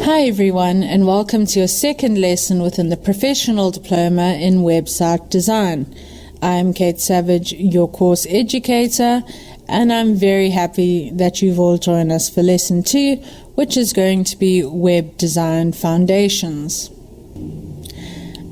Hi everyone, and welcome to your second lesson within the Professional Diploma in Website Design. I'm Kate Savage, your course educator, and I'm very happy that you've all joined us for lesson 2, which is going to be Web Design Foundations.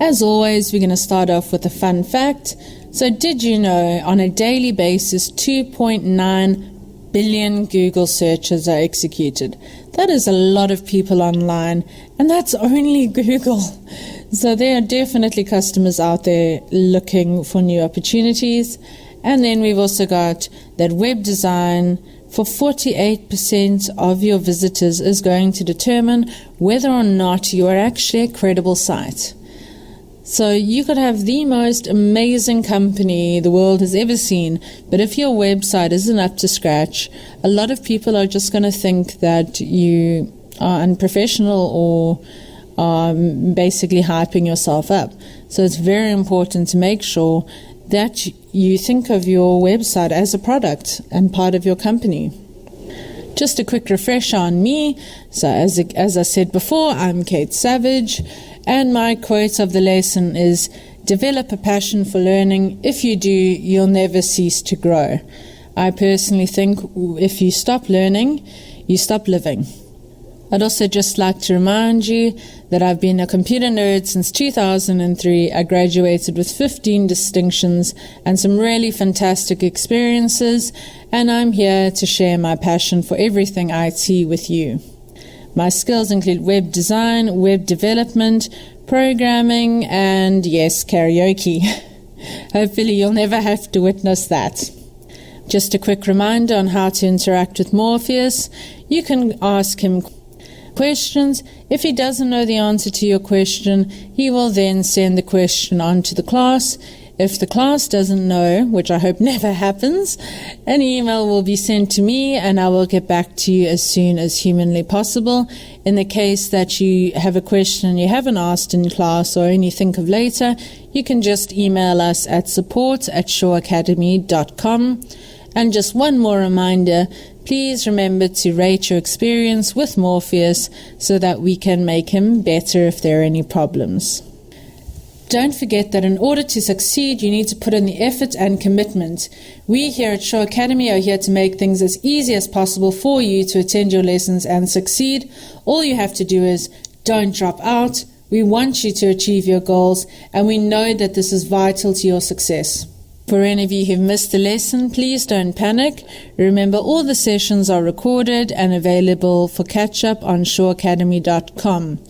As always, we're going to start off with a fun fact. So did you know on a daily basis 2.9 billion Google searches are executed? That is a lot of people online, and that's only Google. So there are definitely customers out there looking for new opportunities. And then we've also got that web design for 48% of your visitors is going to determine whether or not you are actually a credible site. So you could have the most amazing company the world has ever seen, but if your website isn't up to scratch, a lot of people are just going to think that you are unprofessional or are basically hyping yourself up. So it's very important to make sure that you think of your website as a product and part of your company. Just a quick refresher on me. So as I said before, I'm Kate Savage. And my quote of the lesson is, develop a passion for learning. If you do, you'll never cease to grow. I personally think if you stop learning, you stop living. I'd also just like to remind you that I've been a computer nerd since 2003. I graduated with 15 distinctions and some really fantastic experiences, and I'm here to share my passion for everything IT with you. My skills include web design, web development, programming, and yes, karaoke. Hopefully you'll never have to witness that. Just a quick reminder on how to interact with Morpheus. You can ask him questions. If he doesn't know the answer to your question, he will then send the question on to the class. If the class doesn't know, which I hope never happens, an email will be sent to me and I will get back to you as soon as humanly possible. In the case that you have a question you haven't asked in class or only think of later, you can just email us at support@shoreacademy.com. And just one more reminder, please remember to rate your experience with Morpheus so that we can make him better if there are any problems. Don't forget that in order to succeed, you need to put in the effort and commitment. We here at Shore Academy are here to make things as easy as possible for you to attend your lessons and succeed. All you have to do is don't drop out. We want you to achieve your goals, and we know that this is vital to your success. For any of you who've missed the lesson, please don't panic. Remember, all the sessions are recorded and available for catch-up on shoreacademy.com.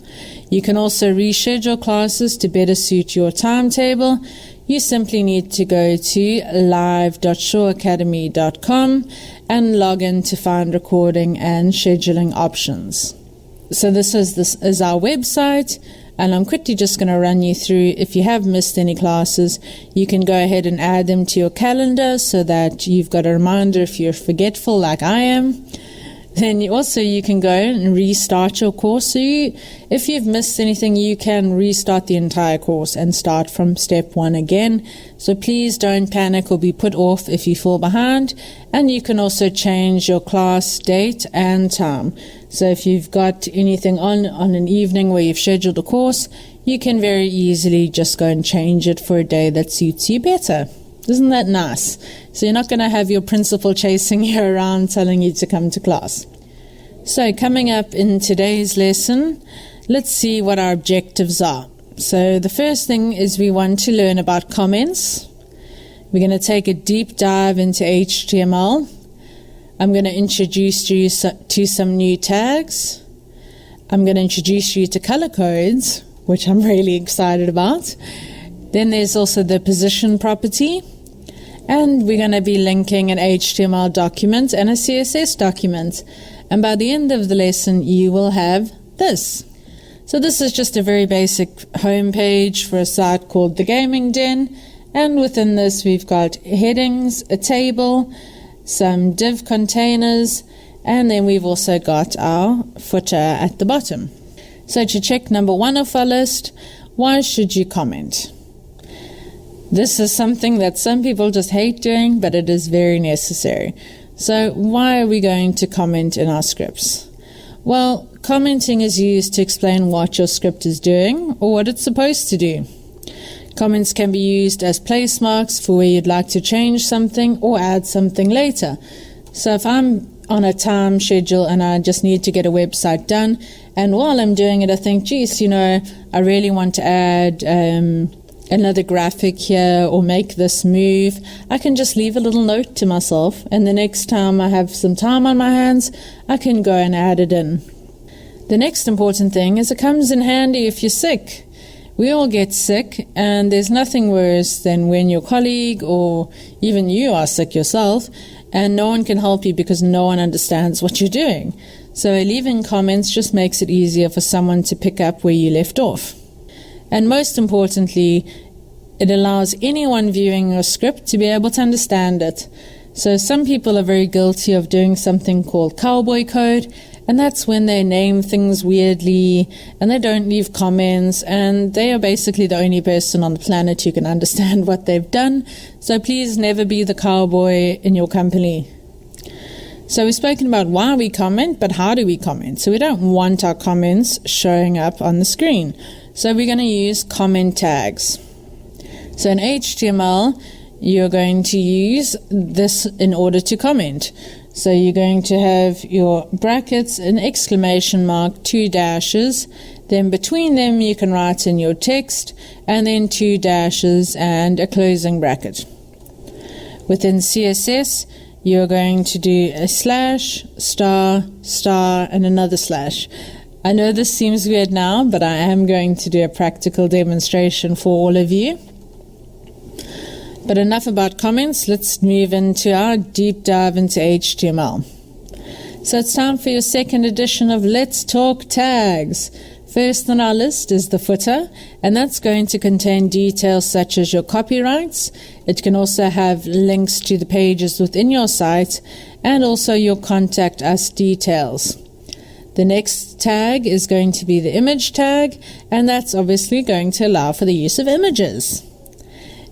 You can also reschedule classes to better suit your timetable. You simply need to go to live.shoreacademy.com and log in to find recording and scheduling options. So this is our website, and I'm quickly just going to run you through. If you have missed any classes, you can go ahead and add them to your calendar so that you've got a reminder if you're forgetful like I am. Then you can go and restart your course. So if you've missed anything, you can restart the entire course and start from step 1 again. So please don't panic or be put off if you fall behind. And you can also change your class date and time. So if you've got anything on an evening where you've scheduled a course, you can very easily just go and change it for a day that suits you better. Isn't that nice? So you're not going to have your principal chasing you around telling you to come to class. So coming up in today's lesson, let's see what our objectives are. So the first thing is we want to learn about comments. We're going to take a deep dive into HTML. I'm going to introduce you to some new tags. I'm going to introduce you to color codes, which I'm really excited about. Then there's also the position property. And we're going to be linking an HTML document and a CSS document. And by the end of the lesson, you will have this. So this is just a very basic homepage for a site called The Gaming Den. And within this, we've got headings, a table, some div containers, and then we've also got our footer at the bottom. So to check number 1 of our list, why should you comment? This is something that some people just hate doing, but it is very necessary. So why are we going to comment in our scripts? Well, commenting is used to explain what your script is doing or what it's supposed to do. Comments can be used as place marks for where you'd like to change something or add something later. So if I'm on a time schedule and I just need to get a website done, and while I'm doing it I think, geez, I really want to add another graphic here or make this move, I can just leave a little note to myself, and the next time I have some time on my hands, I can go and add it in. The next important thing is it comes in handy if you're sick. We all get sick, and there's nothing worse than when your colleague or even you are sick yourself and no one can help you because no one understands what you're doing. So leaving comments just makes it easier for someone to pick up where you left off. And most importantly, it allows anyone viewing your script to be able to understand it. So some people are very guilty of doing something called cowboy code, and that's when they name things weirdly and they don't leave comments, and they are basically the only person on the planet who can understand what they've done. So please never be the cowboy in your company. So we've spoken about why we comment, but how do we comment? So we don't want our comments showing up on the screen. So we're going to use comment tags. So in HTML, you're going to use this in order to comment. So you're going to have your brackets, an exclamation mark, 2 dashes. Then between them you can write in your text, and then 2 dashes and a closing bracket. Within CSS, you're going to do a slash, star, star, and another slash. I know this seems weird now, but I am going to do a practical demonstration for all of you. But enough about comments, let's move into our deep dive into HTML. So it's time for your second edition of Let's Talk Tags. First on our list is the footer, and that's going to contain details such as your copyrights. It can also have links to the pages within your site, and also your contact us details. The next tag is going to be the image tag, and that's obviously going to allow for the use of images.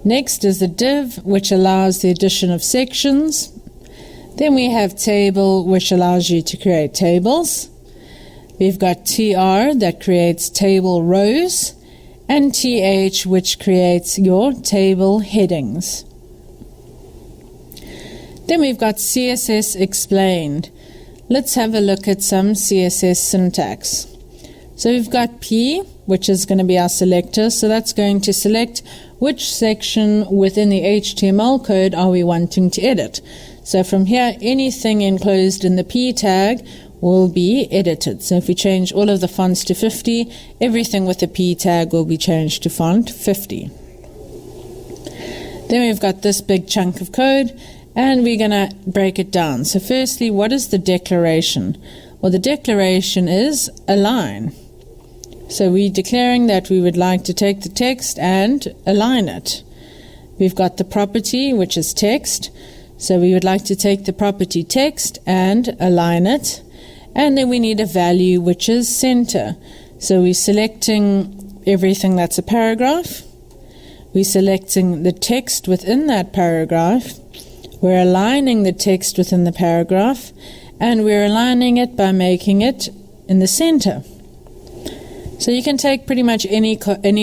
Next is the div, which allows the addition of sections. Then we have table, which allows you to create tables. We've got tr, that creates table rows, and th, which creates your table headings. Then we've got CSS explained. Let's have a look at some CSS syntax. So we've got P, which is going to be our selector. So that's going to select which section within the HTML code are we wanting to edit. So from here, anything enclosed in the P tag will be edited. So if we change all of the fonts to 50, everything with the P tag will be changed to font 50. Then we've got this big chunk of code, and we're going to break it down. So firstly, what is the declaration? Well, the declaration is a line. So we're declaring that we would like to take the text and align it. We've got the property, which is text. So we would like to take the property text and align it. And then we need a value, which is center. So we're selecting everything that's a paragraph. We're selecting the text within that paragraph. We're aligning the text within the paragraph, and we're aligning it by making it in the center. So you can take pretty much any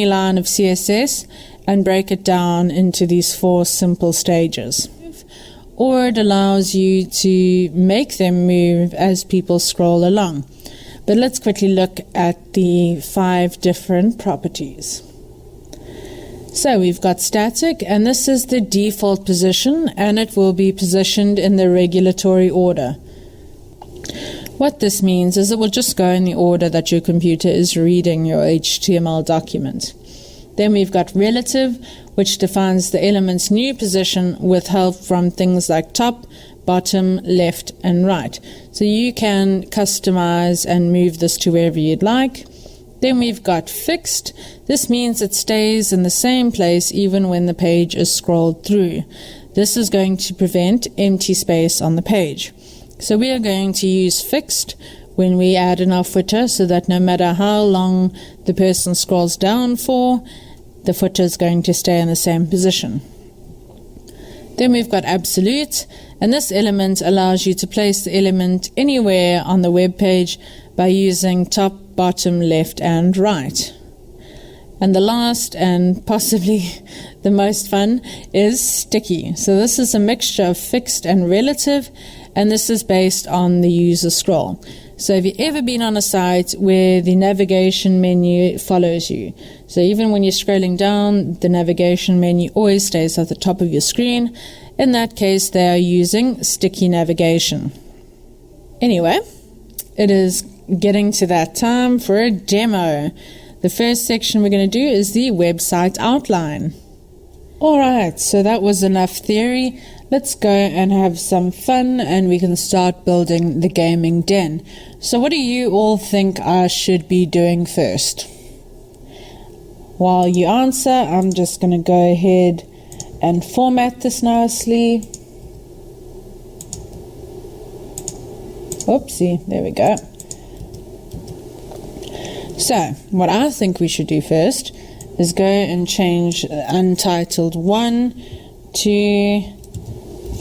line of CSS and break it down into these 4 simple stages. Or it allows you to make them move as people scroll along. But let's quickly look at the 5 different properties. So we've got static, and this is the default position, and it will be positioned in the regulatory order. What this means is it will just go in the order that your computer is reading your HTML document. Then we've got relative, which defines the element's new position with help from things like top, bottom, left, and right. So you can customize and move this to wherever you'd like. Then we've got fixed. This means it stays in the same place even when the page is scrolled through. This is going to prevent empty space on the page. So we are going to use fixed when we add in our footer, so that no matter how long the person scrolls down for, the footer is going to stay in the same position. Then we've got absolute, and this element allows you to place the element anywhere on the web page by using top, bottom, left, and right. And the last, and possibly the most fun, is sticky. So this is a mixture of fixed and relative, and this is based on the user scroll. So have you ever been on a site where the navigation menu follows you? So even when you're scrolling down, the navigation menu always stays at the top of your screen. In that case, they are using sticky navigation. Anyway, it is getting to that time for a demo. The first section we're going to do is the website outline. Alright, so that was enough theory. Let's go and have some fun, and we can start building the gaming den. So what do you all think I should be doing first? While you answer, I'm just going to go ahead and format this nicely. Oopsie, there we go. So, what I think we should do first is go and change Untitled 1 to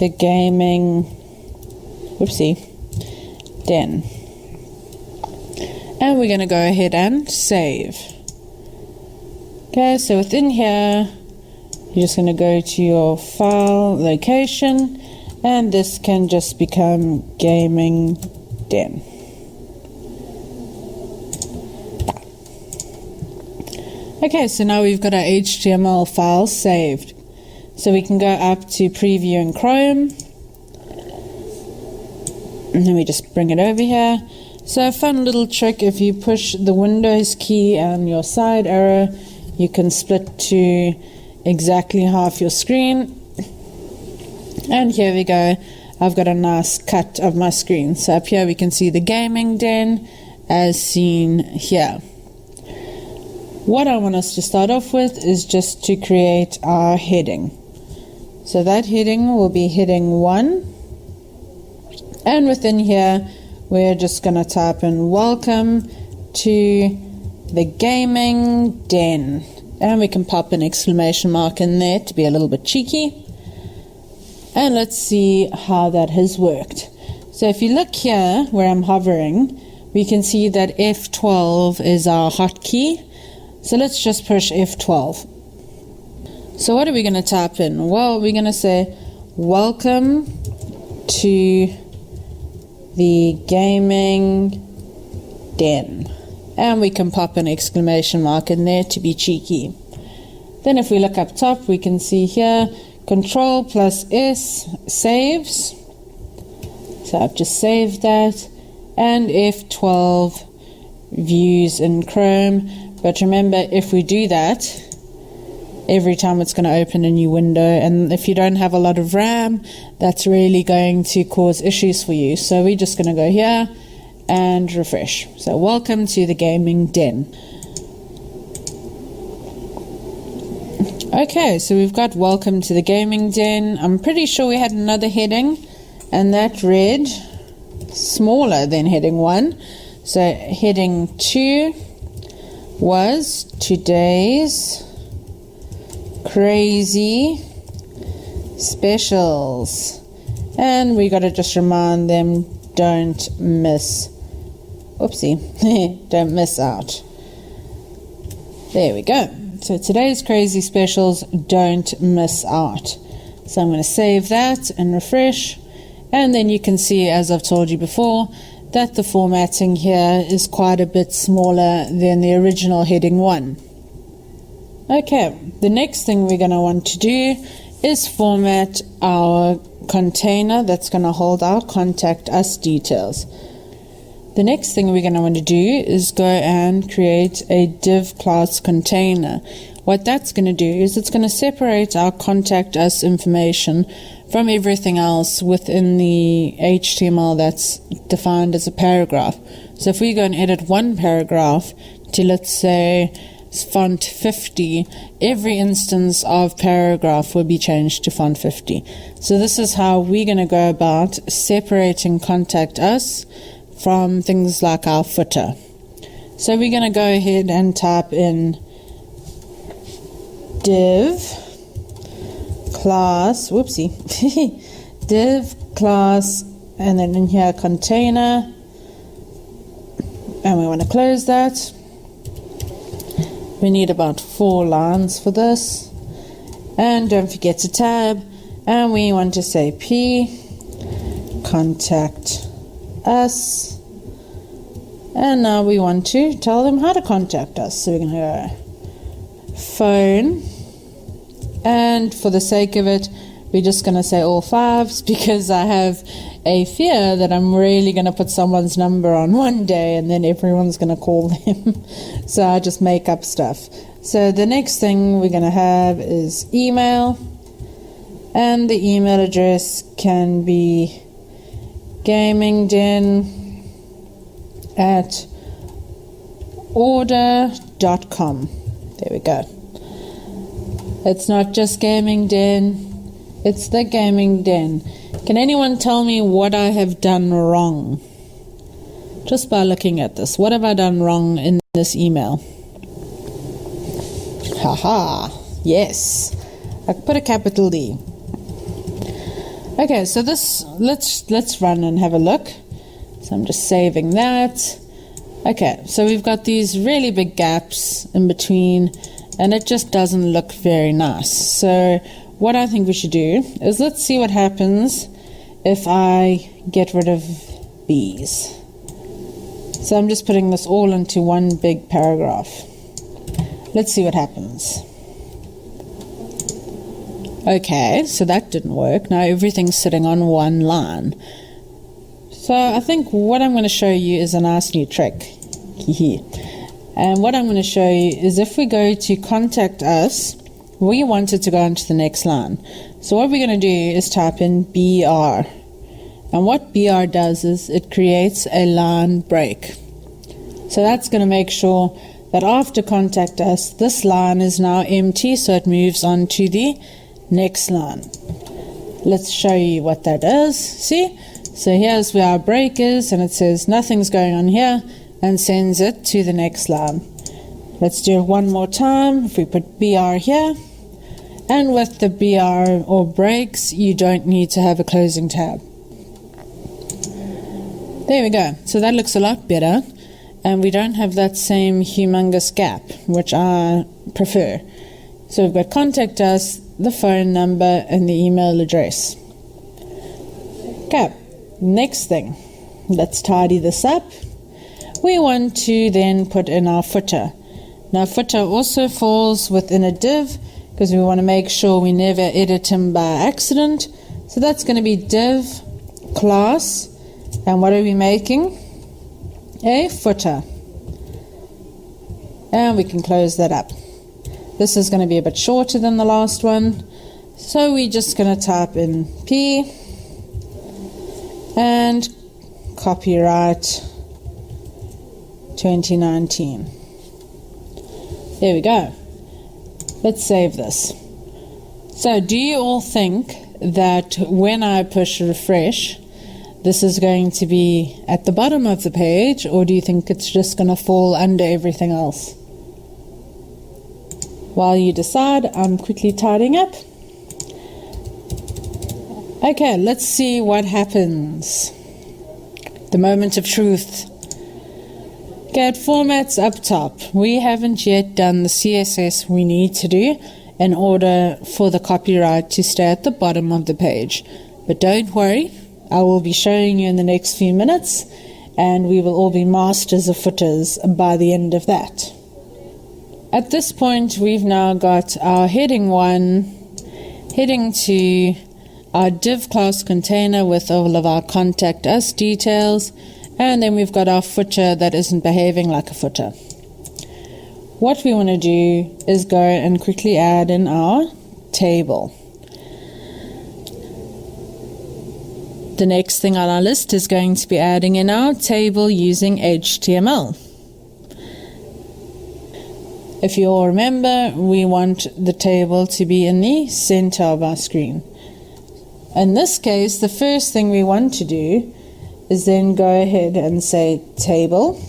the gaming den. And we're going to go ahead and save. Okay, so within here, you're just going to go to your file location, and this can just become gaming den. Okay, so now we've got our HTML file saved. So we can go up to preview in Chrome, and then we just bring it over here. So a fun little trick, if you push the Windows key and your side arrow, you can split to exactly half your screen. And here we go, I've got a nice cut of my screen. So up here we can see the gaming den as seen here. What I want us to start off with is just to create our heading. So that heading will be heading 1. And within here, we're just going to type in welcome to the gaming den. And we can pop an exclamation mark in there to be a little bit cheeky. And let's see how that has worked. So if you look here where I'm hovering, we can see that F12 is our hotkey. So let's just push F12. So what are we going to type in? Well, we're going to say welcome to the gaming den. And we can pop an exclamation mark in there to be cheeky. Then if we look up top, we can see here Control plus S saves. So I've just saved that. And F12 views in Chrome. But remember, if we do that, every time it's going to open a new window, and if you don't have a lot of RAM, that's really going to cause issues for you. So we're just going to go here and refresh. So welcome to the gaming den. Okay, so we've got welcome to the gaming den. I'm pretty sure we had another heading, and that read smaller than heading 1. So heading 2 was today's crazy specials, and we got to just remind them don't miss don't miss out. There we go. So today's crazy specials, don't miss out. So I'm going to save that and refresh, and then you can see, as I've told you before, that the formatting here is quite a bit smaller than the original heading 1. Okay, the next thing we're going to want to do is format our container that's going to hold our contact us details. The next thing we're going to want to do is go and create a div class container. What that's going to do is it's going to separate our contact us information from everything else within the HTML that's defined as a paragraph. So if we go and edit one paragraph to, let's say, font 50, every instance of paragraph will be changed to font 50. So this is how we're going to go about separating contact us from things like our footer. So we're going to go ahead and type in div class, whoopsie, div class, and then in here container, and we want to close that. We need about 4 lines for this, and don't forget to tab, and we want to say P contact us, and now we want to tell them how to contact us. So we're going to go phone, and for the sake of it, we're just going to say all 5s, because I have a fear that I'm really going to put someone's number on one day and then everyone's going to call them. So I just make up stuff. So the next thing we're going to have is email, and the email address can be gamingden@order.com. There we go. It's not just Gaming Den, it's the Gaming Den. Can anyone tell me what I have done wrong? Just by looking at this. What have I done wrong in this email? Haha, yes. I put a capital D. Okay, so this, let's run and have a look. So I'm just saving that. Okay, so we've got these really big gaps in between, and it just doesn't look very nice. So what I think we should do is let's see what happens if I get rid of these. So I'm just putting this all into one big paragraph. Let's see what happens. Okay, so that didn't work. Now everything's sitting on one line. So I think what I'm going to show you is a nice new trick. And what I'm going to show you is if we go to contact us, we want it to go into the next line. So what we're going to do is type in BR. And what BR does is it creates a line break. So that's going to make sure that after contact us, this line is now empty, so it moves on to the next line. Let's show you what that is. See? So here's where our break is, and it says nothing's going on here, and sends it to the next line. Let's do it one more time. If we put BR here, and with the BR or breaks, you don't need to have a closing tab. There we go. So that looks a lot better, and we don't have that same humongous gap, which I prefer. So we've got contact us, the phone number, and the email address. Okay, next thing. Let's tidy this up. We want to then put in our footer. Now footer also falls within a div, because we want to make sure we never edit him by accident. So that's going to be div class, and what are we making? A footer. And we can close that up. This is going to be a bit shorter than the last one, so we're just going to type in P and copyright 2019. There we go. Let's save this. So do you all think that when I push refresh, this is going to be at the bottom of the page, or do you think it's just going to fall under everything else? While you decide, I'm quickly tidying up. Okay, let's see what happens. The moment of truth. Okay, formats up top. We haven't yet done the CSS we need to do in order for the copyright to stay at the bottom of the page. But don't worry, I will be showing you in the next few minutes, and we will all be masters of footers by the end of that. At this point, we've now got our heading 1, heading 2, our div class container with all of our contact us details, and then we've got our footer that isn't behaving like a footer. What we want to do is go and quickly add in our table. The next thing on our list is going to be adding in our table using HTML. If you all remember, we want the table to be in the center of our screen. In this case, the first thing we want to do is then go ahead and say table,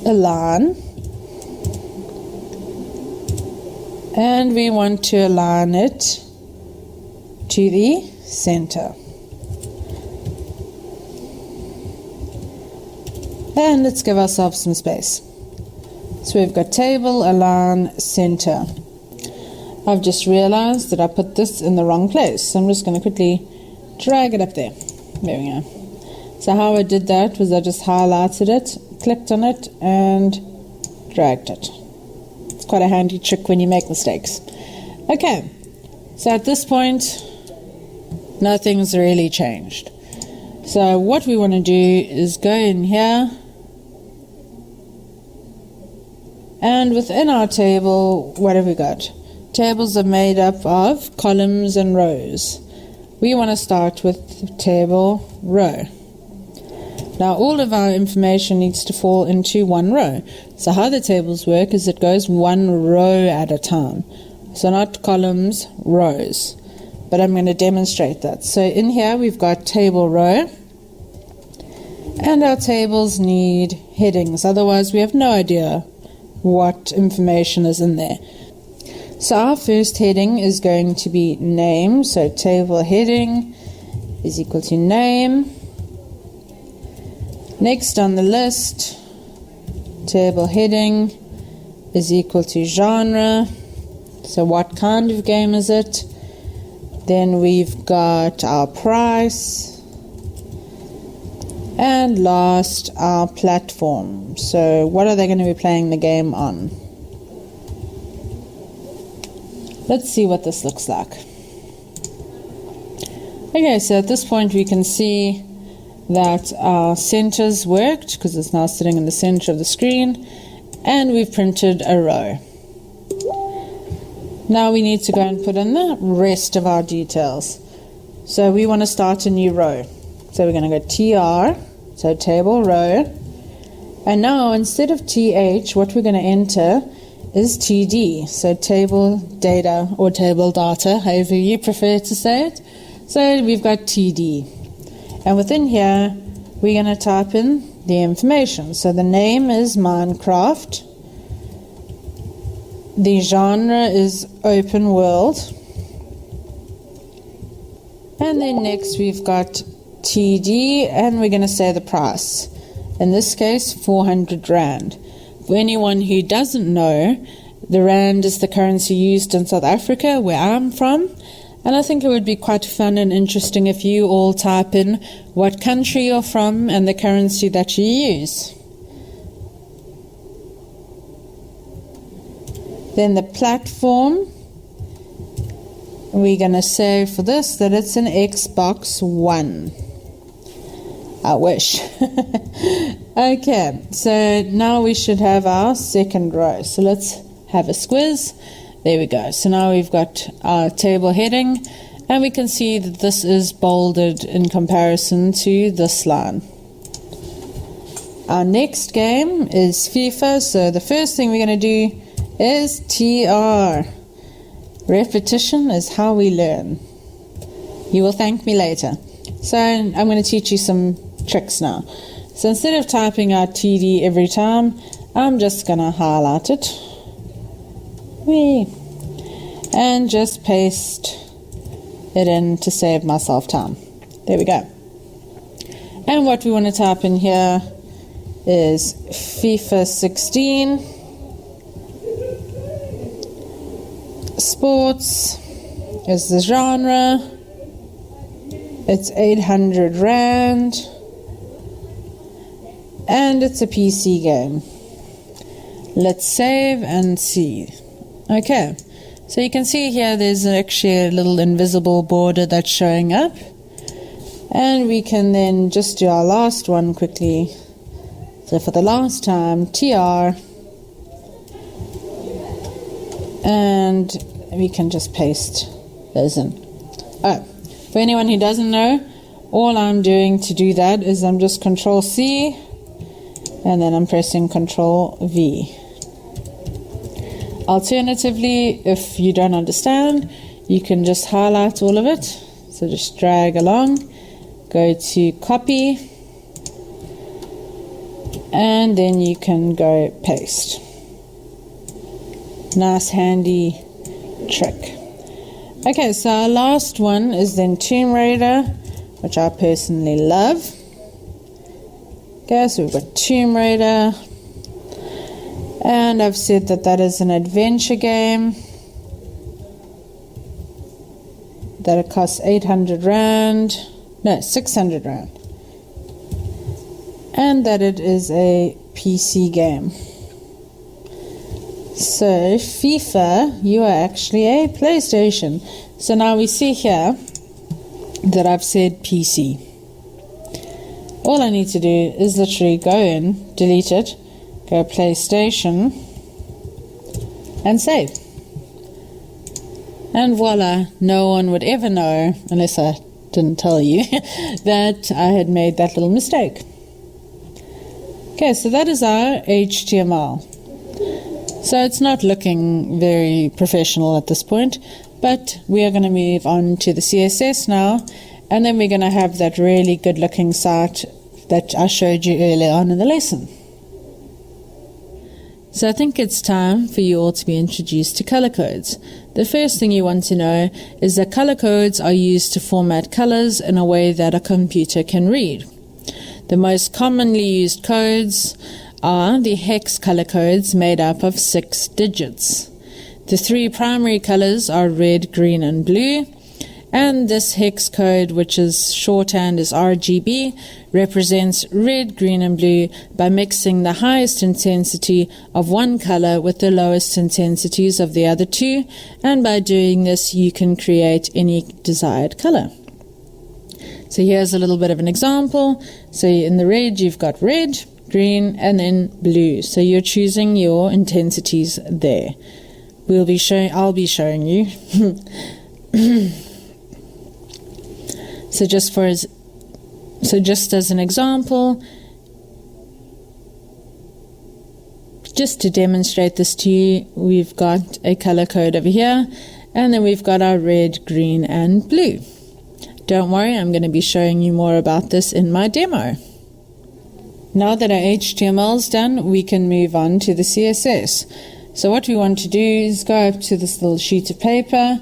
align, and we want to align it to the center. And let's give ourselves some space. So we've got table, align, center. I've just realized that I put this in the wrong place, so I'm just going to quickly drag it up there. There we go. So how I did that was I just highlighted it, clicked on it, and dragged it. It's quite a handy trick when you make mistakes. Okay, so at this point, nothing's really changed. So what we want to do is go in here, and within our table, what have we got? Tables are made up of columns and rows. We want to start with table row. Now all of our information needs to fall into one row. So how the tables work is it goes one row at a time. So not columns, rows. But I'm going to demonstrate that. So in here we've got table row, and our tables need headings, otherwise we have no idea what information is in there. So our first heading is going to be name. So table heading is equal to name. Next on the list, table heading is equal to genre. So what kind of game is it? Then we've got our price. And last, our platform. So what are they going to be playing the game on? Let's see what this looks like. Okay, so at this point we can see that our centers worked because it's now sitting in the center of the screen, and we've printed a row. Now we need to go and put in the rest of our details. So we want to start a new row. So we're going to go TR, so table row, and now instead of TH, what we're going to enter is TD, so table data or table data, however you prefer to say it. So we've got TD, and within here we're going to type in the information. So the name is Minecraft, the genre is open world, and then next we've got TD, and we're going to say the price, in this case 400 Rand. For anyone who doesn't know, the Rand is the currency used in South Africa, where I'm from, and I think it would be quite fun and interesting if you all type in what country you're from and the currency that you use. Then the platform, we're going to say for this that it's an Xbox One. I wish. Okay, so now we should have our second row. So let's have a squiz. There we go. So now we've got our table heading, and we can see that this is bolded in comparison to this line. Our next game is FIFA. So the first thing we're going to do is TR. Repetition is how we learn. You will thank me later. So I'm going to teach you some tricks now. So instead of typing out TD every time, I'm just going to highlight it. And just paste it in to save myself time. There we go. And what we want to type in here is FIFA 16. Sports is the genre. It's 800 Rand. And it's a PC game. Let's save and see. Okay, so you can see here there's actually a little invisible border that's showing up. And we can then just do our last one quickly. So for the last time, TR. And we can just paste those in. Oh, for anyone who doesn't know, all I'm doing to do that is I'm just Control C, and then I'm pressing Control V. Alternatively, if you don't understand, you can just highlight all of it. So just drag along, go to copy, and then you can go paste. Nice handy trick. Okay, so our last one is then Tomb Raider, which I personally love. Okay, so we've got Tomb Raider, and I've said that that is an adventure game, that it costs 800 Rand, no, 600 Rand, and that it is a PC game. So FIFA, you are actually a PlayStation. So now we see here that I've said PC. All I need to do is literally go in, delete it, go PlayStation, and save. And voila, no one would ever know, unless I didn't tell you, that I had made that little mistake. Okay, so that is our HTML. So it's not looking very professional at this point, but we are going to move on to the CSS now, and then we're going to have that really good looking site that I showed you earlier on in the lesson. So I think it's time for you all to be introduced to color codes. The first thing you want to know is that color codes are used to format colors in a way that a computer can read. The most commonly used codes are the hex color codes made up of 6 digits. The 3 primary colors are red, green, and blue, and this hex code, which is shorthand as RGB, represents red, green, and blue by mixing the highest intensity of one color with the lowest intensities of the other 2, and by doing this you can create any desired color. So here's a little bit of an example. So in the red you've got red, green, and then blue. So you're choosing your intensities there. I'll be showing you. So just as an example, just to demonstrate this to you, we've got a color code over here, and then we've got our red, green, and blue. Don't worry, I'm going to be showing you more about this in my demo. Now that our HTML is done, we can move on to the CSS. So what we want to do is go up to this little sheet of paper,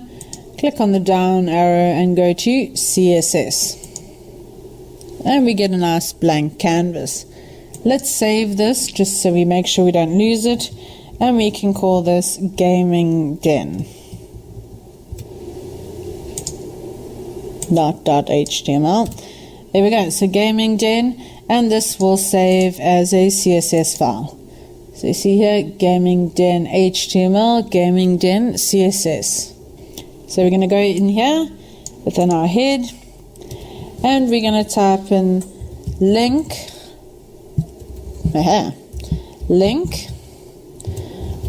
click on the down arrow and go to CSS. And we get a nice blank canvas. Let's save this just so we make sure we don't lose it, and we can call this Gaming Den. .html. There we go, so Gaming Den, and this will save as a CSS file. So you see here, Gaming Den HTML, Gaming Den CSS. So we're going to go in here within our head, and we're going to type in link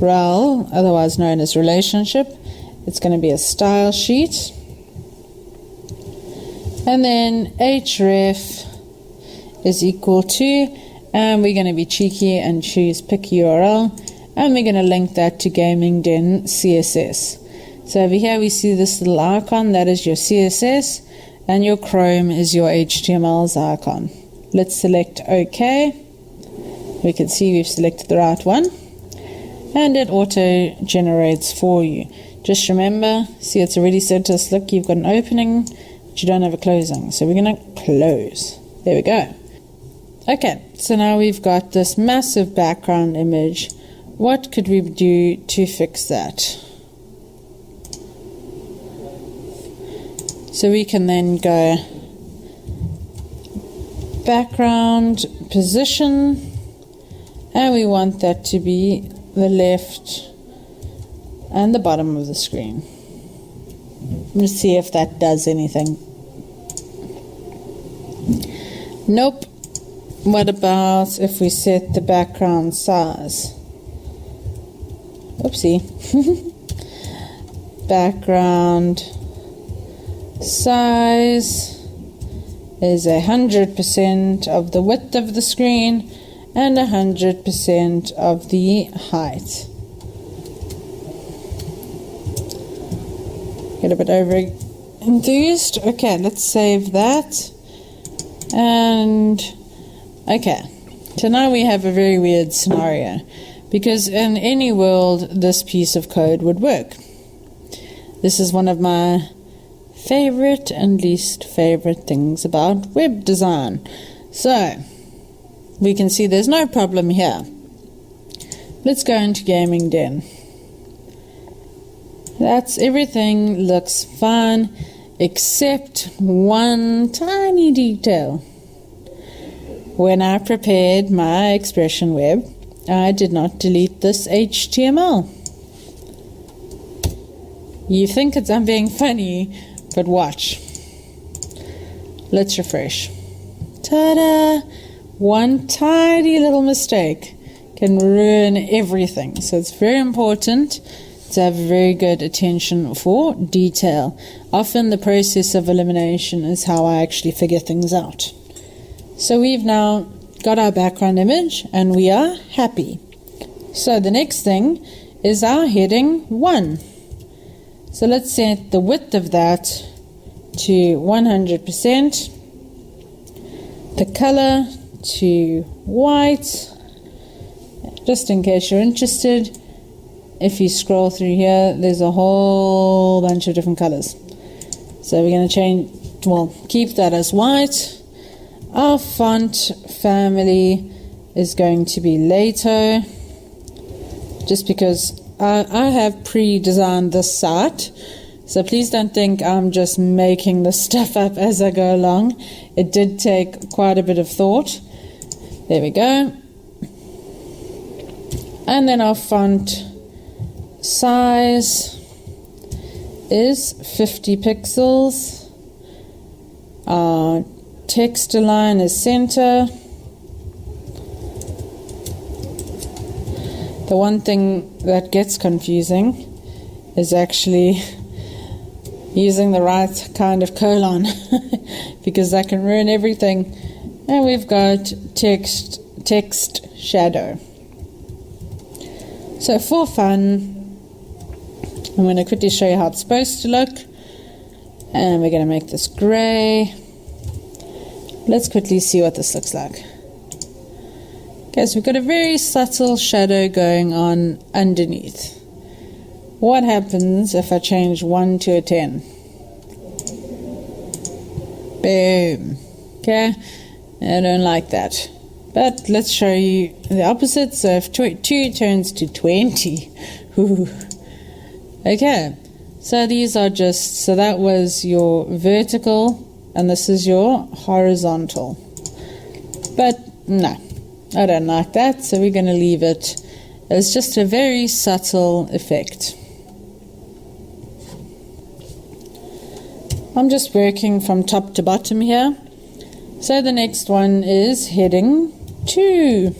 rel, otherwise known as relationship. It's going to be a style sheet, and then href is equal to, and we're going to be cheeky and choose pick URL, and we're going to link that to Gaming Den CSS. So over here we see this little icon, that is your CSS, and your Chrome is your HTML's icon. Let's select OK. We can see we've selected the right one, and it auto generates for you. Just remember, see it's already said to us, look, you've got an opening, but you don't have a closing. So we're going to close. There we go. Okay, so now we've got this massive background image. What could we do to fix that? So we can then go background position, and we want that to be the left and the bottom of the screen. Let's see if that does anything. Nope. What about if we set the background size? Oopsie. Background size is 100% of the width of the screen and 100% of the height. Get a bit over enthused. Okay, let's save that. And okay, so now we have a very weird scenario, because in any world this piece of code would work. This is one of my favorite and least favorite things about web design. So, we can see there's no problem here. Let's go into Gaming Den. That's everything looks fine except one tiny detail. When I prepared my expression web, I did not delete this HTML. You think I'm being funny, but watch. Let's refresh. Ta-da! One tiny little mistake can ruin everything. So it's very important to have very good attention for detail. Often the process of elimination is how I actually figure things out. So we've now got our background image and we are happy. So the next thing is our heading 1. So let's set the width of that to 100%. The color to white. Just in case you're interested, if you scroll through here, there's a whole bunch of different colors. So we're going to keep that as white. Our font family is going to be Lato, just because I have pre-designed this site. So please don't think I'm just making this stuff up as I go along. It did take quite a bit of thought. There we go. And then our font size is 50 pixels. Our text align is center. The one thing that gets confusing is actually using the right kind of colon because that can ruin everything. And we've got text shadow. So for fun, I'm going to quickly show you how it's supposed to look. And we're going to make this gray. Let's quickly see what this looks like. Okay, so we've got a very subtle shadow going on underneath. What happens if I change 1 to a 10? Boom. Okay, I don't like that. But let's show you the opposite. So if 2 turns to 20. Okay, so these are just, so that was your vertical and this is your horizontal. But no, I don't like that, so we're going to leave it as just a very subtle effect. I'm just working from top to bottom here. So the next one is heading 2.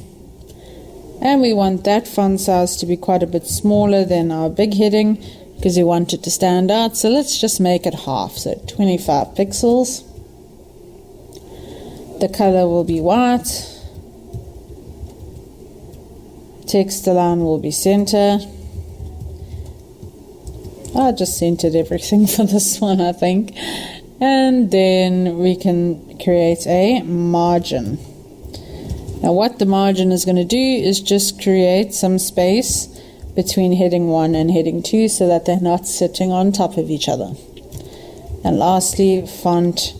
And we want that font size to be quite a bit smaller than our big heading because we want it to stand out. So let's just make it half, so 25 pixels. The color will be white. Text align will be center. I just centered everything for this one, I think. And then we can create a margin. Now what the margin is going to do is just create some space between heading 1 and heading 2 so that they're not sitting on top of each other. And lastly, font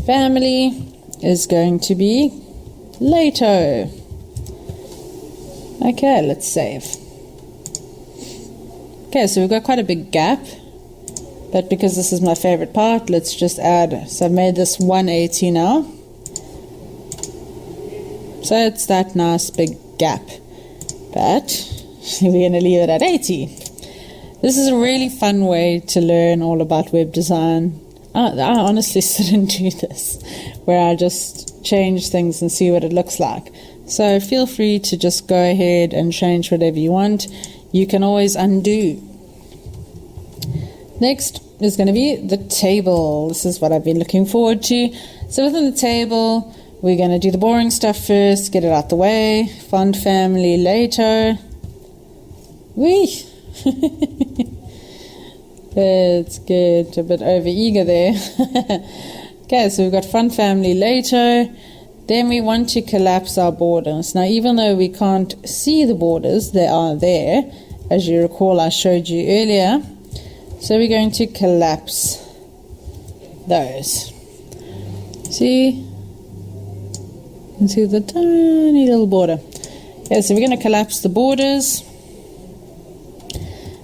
family is going to be Lato. Okay, let's save. Okay, so we've got quite a big gap, but because this is my favorite part, let's just add, so I've made this 180 now. So it's that nice big gap, but we're going to leave it at 80. This is a really fun way to learn all about web design. I honestly sit and do this, where I just change things and see what it looks like. So feel free to just go ahead and change whatever you want. You can always undo. Next is going to be the table. This is what I've been looking forward to. So within the table, we're going to do the boring stuff first, get it out the way. Font family later. Whee! Let's get a bit over eager there. Okay, so we've got font family later. Then we want to collapse our borders. Now, even though we can't see the borders, they are there. As you recall, I showed you earlier. So we're going to collapse those. See? You can see the tiny little border. Yeah, so we're going to collapse the borders.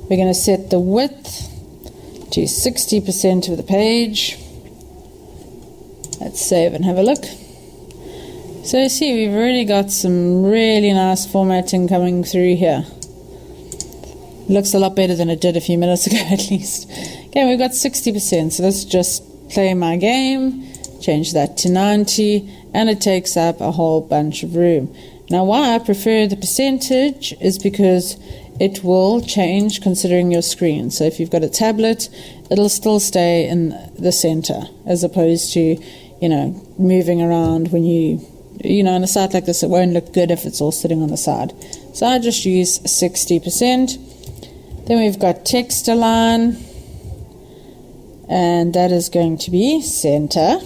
We're going to set the width to 60% of the page. Let's save and have a look. So you see, we've already got some really nice formatting coming through here. Looks a lot better than it did a few minutes ago at least. Okay, we've got 60%, so let's just play my game, change that to 90, and it takes up a whole bunch of room. Now why I prefer the percentage is because it will change considering your screen. So if you've got a tablet, it'll still stay in the center as opposed to, moving around when on a site like this, it won't look good if it's all sitting on the side. So I just use 60%. Then we've got text align, and that is going to be center.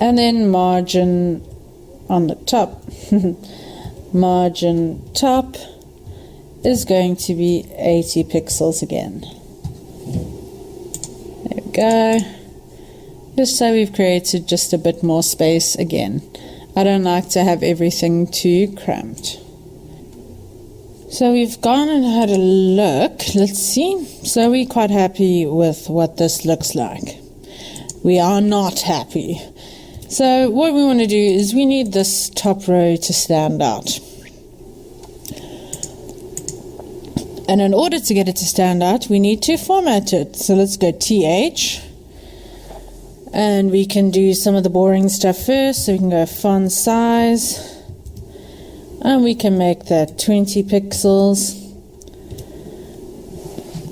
And then margin on the top. Margin top is going to be 80 pixels again. There we go. Just so we've created just a bit more space again. I don't like to have everything too cramped. So we've gone and had a look. Let's see. So we're quite happy with what this looks like. We are not happy. So what we want to do is we need this top row to stand out. And in order to get it to stand out, we need to format it. So let's go TH. And we can do some of the boring stuff first. So we can go font size. And we can make that 20 pixels.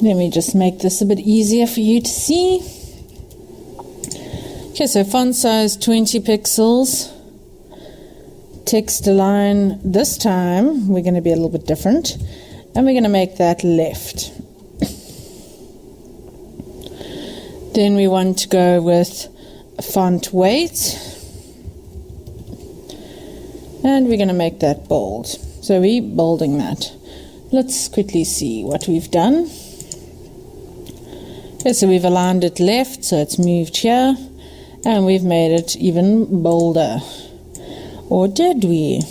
Let me just make this a bit easier for you to see. Okay, so font size 20 pixels. Text align, this time we're going to be a little bit different. And we're going to make that left. Then we want to go with font weight. And we're going to make that bold. So we're bolding that. Let's quickly see what we've done. Okay, so we've aligned it left, so it's moved here. And we've made it even bolder. Or did we?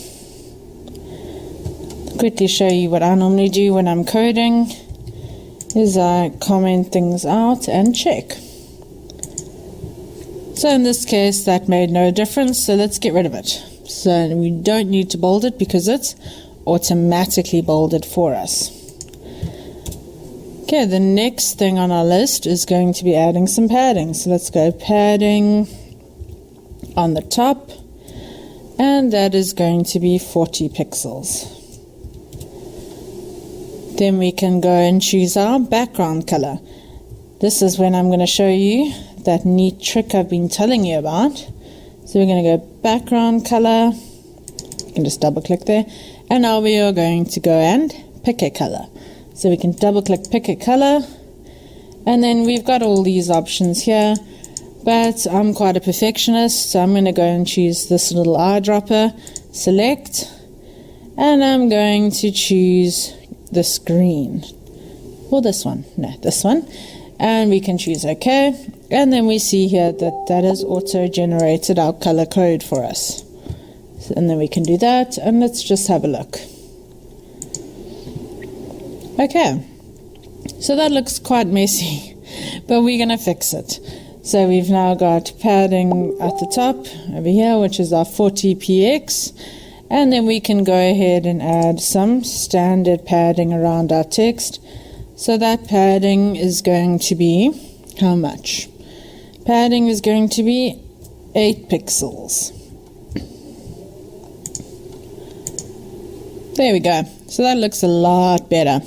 Quickly show you what I normally do when I'm coding is I comment things out and check. So in this case that made no difference, so let's get rid of it. So we don't need to bold it because it's automatically bolded for us. Okay, the next thing on our list is going to be adding some padding. So let's go padding on the top, and that is going to be 40 pixels. Then we can go and choose our background color. This is when I'm going to show you that neat trick I've been telling you about. So we're going to go background color. You can just double click there. And now we are going to go and pick a color. So we can double click pick a color. And then we've got all these options here. But I'm quite a perfectionist, so I'm going to go and choose this little eyedropper. Select. And I'm going to choose this green. Or this one. No, this one. And we can choose OK. And then we see here that has auto-generated our color code for us. So, and then we can do that. And let's just have a look. Okay. So that looks quite messy. But we're going to fix it. So we've now got padding at the top over here, which is our 40px. And then we can go ahead and add some standard padding around our text. So that padding is going to be how much? Padding is going to be 8 pixels. There we go. So that looks a lot better.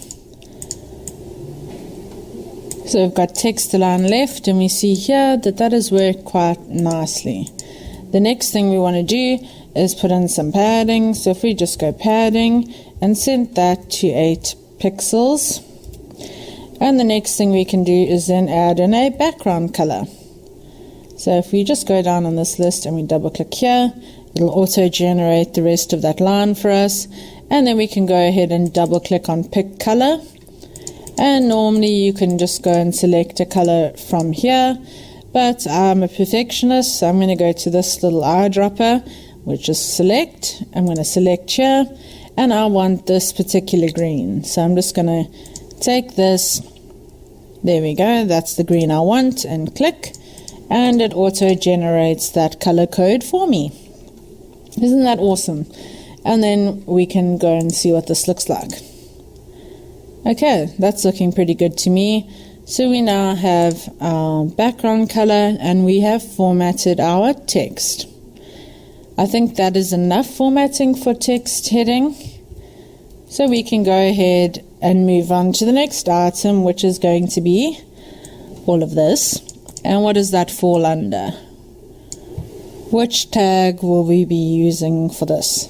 So we've got text align left, and we see here that has worked quite nicely. The next thing we want to do is put in some padding. So if we just go padding and set that to 8 pixels. And the next thing we can do is then add in a background color. So if we just go down on this list and we double click here, it'll auto generate the rest of that line for us. And then we can go ahead and double click on pick color. And normally you can just go and select a color from here, but I'm a perfectionist, so I'm going to go to this little eyedropper, which is select. I'm going to select here, and I want this particular green. So I'm just going to take this, there we go, that's the green I want, and click, and it auto generates that color code for me. Isn't that awesome? And then we can go and see what this looks like. Okay, that's looking pretty good to me. So we now have our background color and we have formatted our text. I think that is enough formatting for text heading. So we can go ahead and move on to the next item, which is going to be all of this. And what does that fall under? Which tag will we be using for this?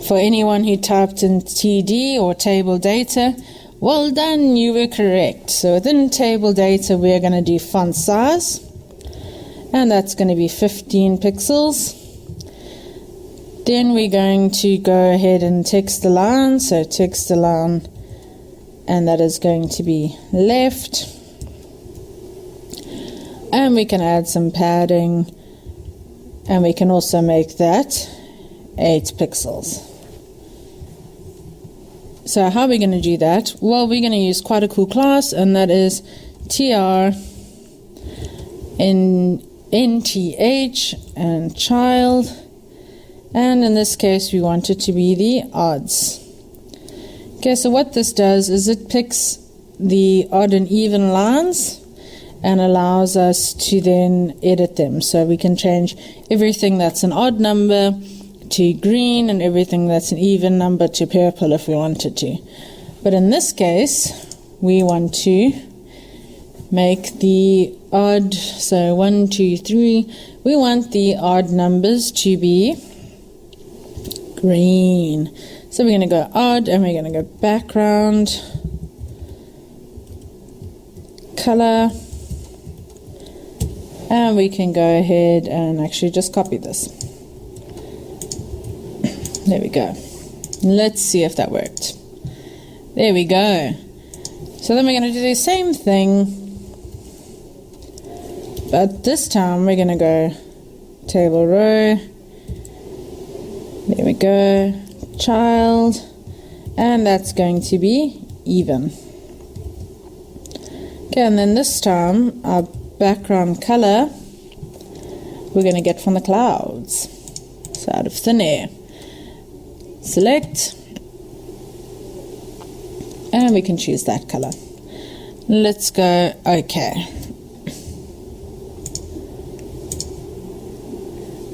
For anyone who typed in TD or table data, well done, you were correct. So within table data, we're going to do font size, and that's going to be 15 pixels. Then we're going to go ahead and text align, so text align, and that is going to be left. And we can add some padding, and we can also make that 8 pixels. So how are we going to do that? Well, we're going to use quite a cool class, and that is TR NTH and child. And in this case, we want it to be the odds. Okay, so what this does is it picks the odd and even lines and allows us to then edit them. So we can change everything that's an odd number to green and everything that's an even number to purple if we wanted to. But in this case, we want to make the odd, so 1, 2, 3, we want the odd numbers to be green. So we're going to go odd, and we're going to go background, color, and we can go ahead and actually just copy this. There we go. Let's see if that worked. There we go. So then we're going to do the same thing, but this time we're going to go table row. There we go. Child. And that's going to be even. Okay, and then this time our background color we're going to get from the clouds. So out of thin air. Select, and we can choose that color. Let's go OK.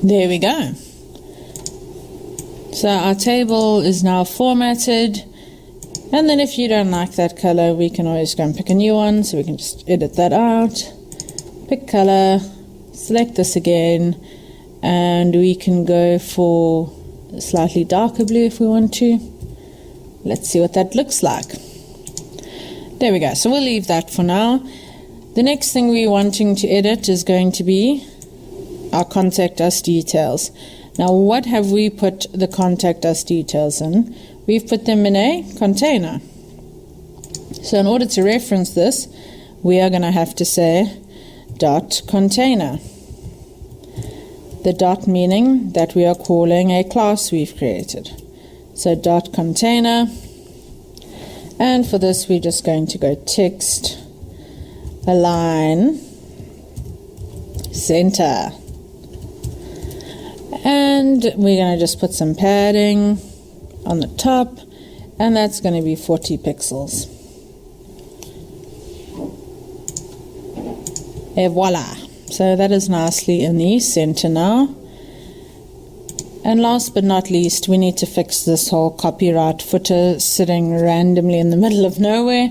There we go. So our table is now formatted, and then if you don't like that color, we can always go and pick a new one. So we can just edit that out, pick color, select this again, and we can go for slightly darker blue if we want to. Let's see what that looks like. There we go. So we'll leave that for now. The next thing we're wanting to edit is going to be our contact us details. Now, what have we put the contact us details in? We've put them in a container. So in order to reference this, we are going to have to say dot container. The dot meaning that we are calling a class we've created. So dot container, and for this we're just going to go text align center, and we're going to just put some padding on the top, and that's going to be 40 pixels. Et voila! So that is nicely in the center now. And last but not least, we need to fix this whole copyright footer sitting randomly in the middle of nowhere.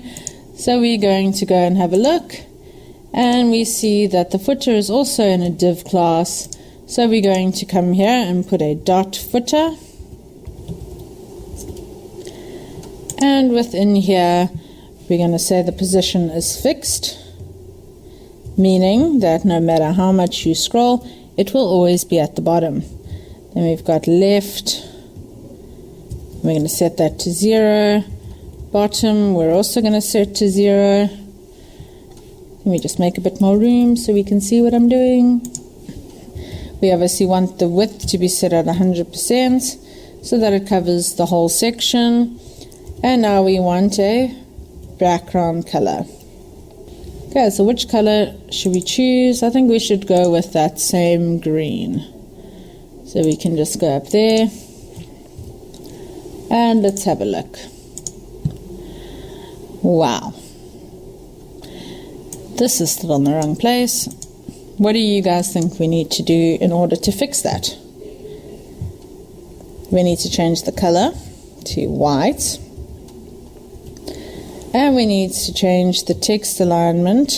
So we're going to go and have a look, and we see that the footer is also in a div class. So we're going to come here and put a dot footer, and within here we're going to say the position is fixed, meaning that no matter how much you scroll, it will always be at the bottom. Then we've got left. We're going to set that to 0. bottom we're also going to set to 0. Let me just make a bit more room so we can see what I'm doing. We obviously want the width to be set at 100% so that it covers the whole section. And now we want a background color. Okay, so which color should we choose? I think we should go with that same green. So we can just go up there and let's have a look. Wow. This is still in the wrong place. What do you guys think we need to do in order to fix that? We need to change the color to white. And we need to change the text alignment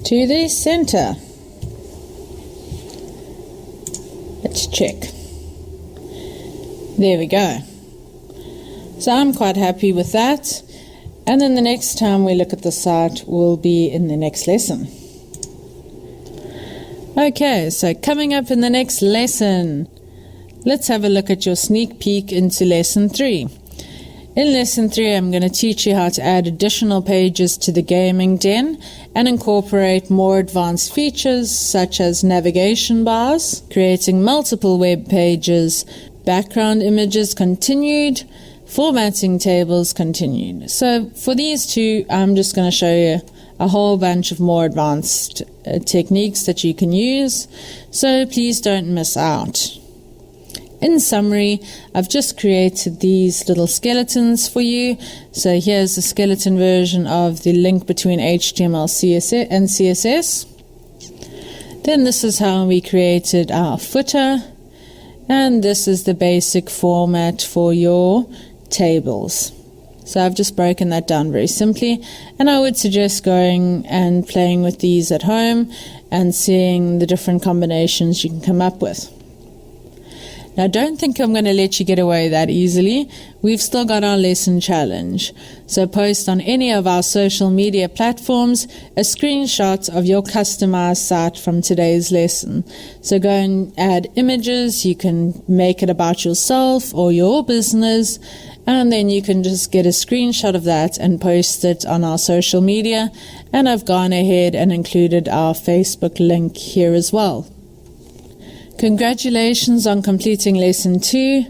to the center. Let's check. There we go. So I'm quite happy with that. And then the next time we look at the site will be in the next lesson. Okay, so coming up in the next lesson, let's have a look at your sneak peek into lesson 3. In lesson 3, I'm going to teach you how to add additional pages to the gaming den and incorporate more advanced features such as navigation bars, creating multiple web pages, background images continued, formatting tables continued. So for these two, I'm just going to show you a whole bunch of more advanced techniques that you can use. So please don't miss out. In summary, I've just created these little skeletons for you. So here's the skeleton version of the link between HTML and CSS. Then this is how we created our footer. And this is the basic format for your tables. So I've just broken that down very simply, and I would suggest going and playing with these at home and seeing the different combinations you can come up with. Now don't think I'm going to let you get away that easily. We've still got our lesson challenge. So post on any of our social media platforms a screenshot of your customized site from today's lesson. So go and add images. You can make it about yourself or your business, and then you can just get a screenshot of that and post it on our social media. And I've gone ahead and included our Facebook link here as well. Congratulations on completing lesson 2.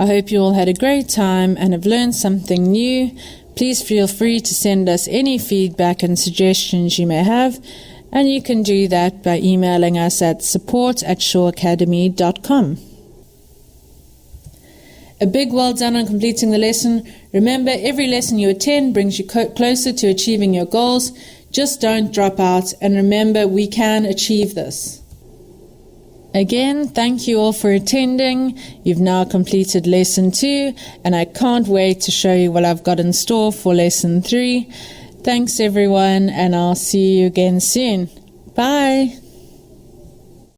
I hope you all had a great time and have learned something new. Please feel free to send us any feedback and suggestions you may have, and you can do that by emailing us at support@shawacademy.com. A big well done on completing the lesson. Remember, every lesson you attend brings you closer to achieving your goals. Just don't drop out, and remember, we can achieve this. Again, thank you all for attending. You've now completed lesson 2, and I can't wait to show you what I've got in store for lesson 3. Thanks everyone, and I'll see you again soon. Bye.